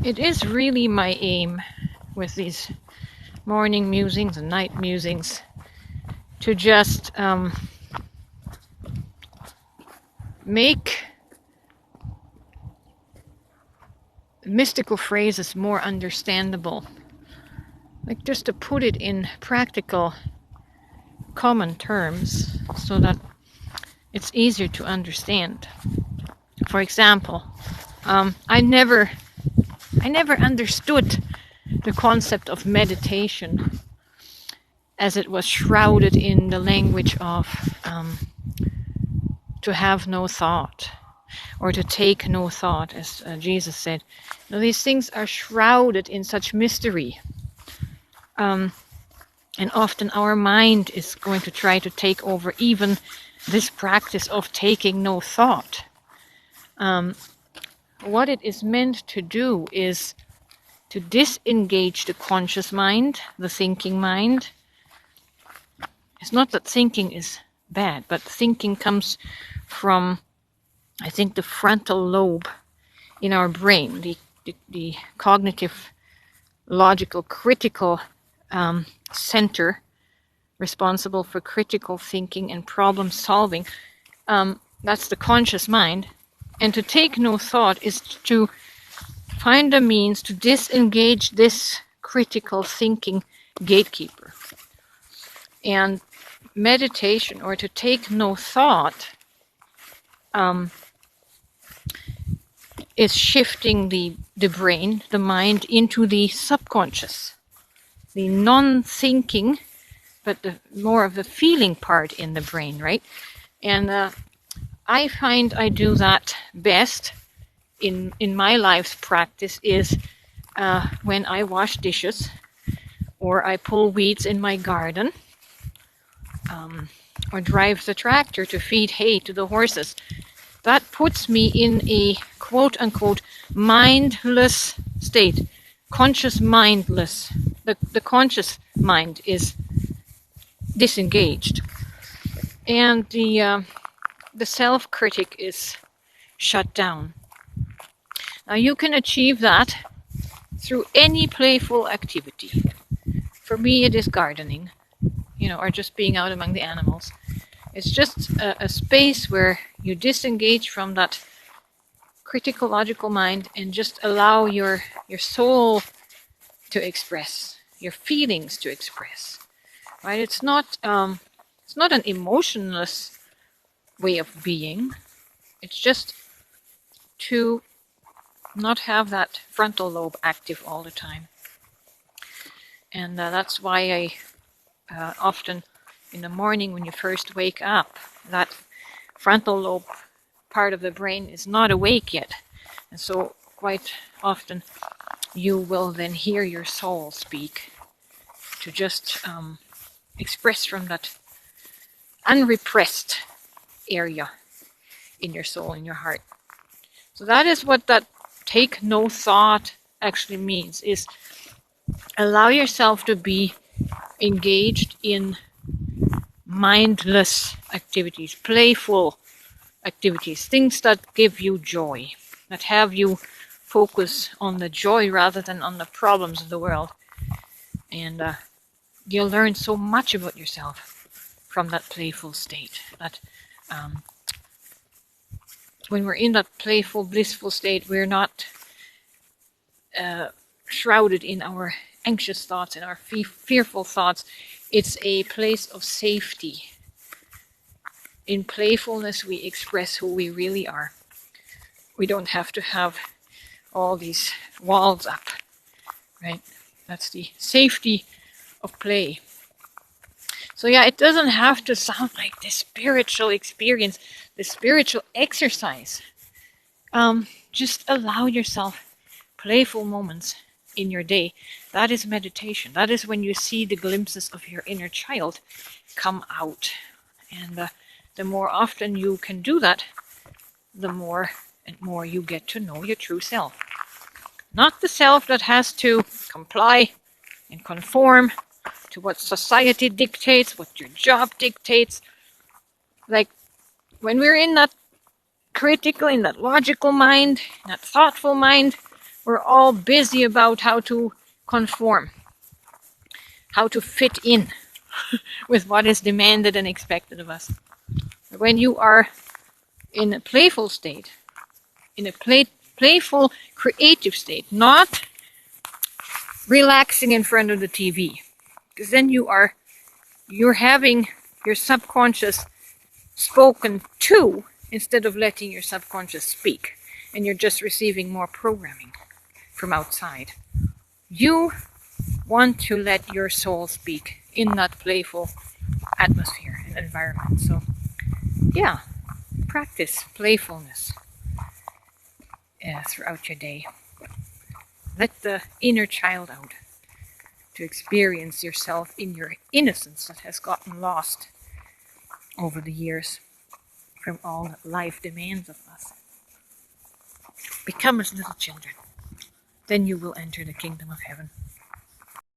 It is really my aim with these morning musings and night musings to just make mystical phrases more understandable. Like just to put it in practical, common terms so that it's easier to understand. For example, I never understood the concept of meditation as it was shrouded in the language of to have no thought or to take no thought, as Jesus said. Now, these things are shrouded in such mystery. And often our mind is going to try to take over even this practice of taking no thought. What it is meant to do is to disengage the conscious mind, the thinking mind. It's not that thinking is bad, but thinking comes from, I think, the frontal lobe in our brain, the cognitive, logical, critical center responsible for critical thinking and problem solving. That's the conscious mind. And to take no thought is to find a means to disengage this critical thinking gatekeeper. And meditation, or to take no thought, is shifting the brain, the mind, into the subconscious, the non-thinking, but more of the feeling part in the brain, right? And I find I do that best in my life's practice is when I wash dishes, or I pull weeds in my garden, or drive the tractor to feed hay to the horses. That puts me in a quote-unquote mindless state, conscious mindless. The conscious mind is disengaged, and the self-critic is shut down. Now you can achieve that through any playful activity. For me, it is gardening, or just being out among the animals. It's just a space where you disengage from that critical logical mind and just allow your soul to express, your feelings to express. Right? It's not an emotionless way of being. It's just to not have that frontal lobe active all the time. And that's why I often in the morning when you first wake up, that frontal lobe part of the brain is not awake yet. And so quite often you will then hear your soul speak to just express from that unrepressed area in your soul, in your heart. So that is what that take no thought actually means, is allow yourself to be engaged in mindless activities, playful activities, things that give you joy, that have you focus on the joy rather than on the problems of the world. And you'll learn so much about yourself from that playful state. That when we're in that playful, blissful state, we're not shrouded in our anxious thoughts and our fearful thoughts. It's a place of safety. In playfulness, we express who we really are. We don't have to have all these walls up, right? That's the safety of play. So yeah, it doesn't have to sound like this spiritual experience, this spiritual exercise. Just allow yourself playful moments in your day. That is meditation. That is when you see the glimpses of your inner child come out. And the more often you can do that, the more and more you get to know your true self. Not the self that has to comply and conform to what society dictates, what your job dictates. Like when we're in that critical, in that logical mind, in that thoughtful mind, We're all busy about how to conform, how to fit in with what is demanded and expected of us. When you are in a playful state, in a playful, creative state, not relaxing in front of the TV, because then you're having your subconscious spoken to instead of letting your subconscious speak, and you're just receiving more programming from outside. You want to let your soul speak in that playful atmosphere and environment. So yeah, practice playfulness throughout your day. Let the inner child out to experience yourself in your innocence that has gotten lost over the years from all that life demands of us. Become as little children. Then you will enter the kingdom of heaven.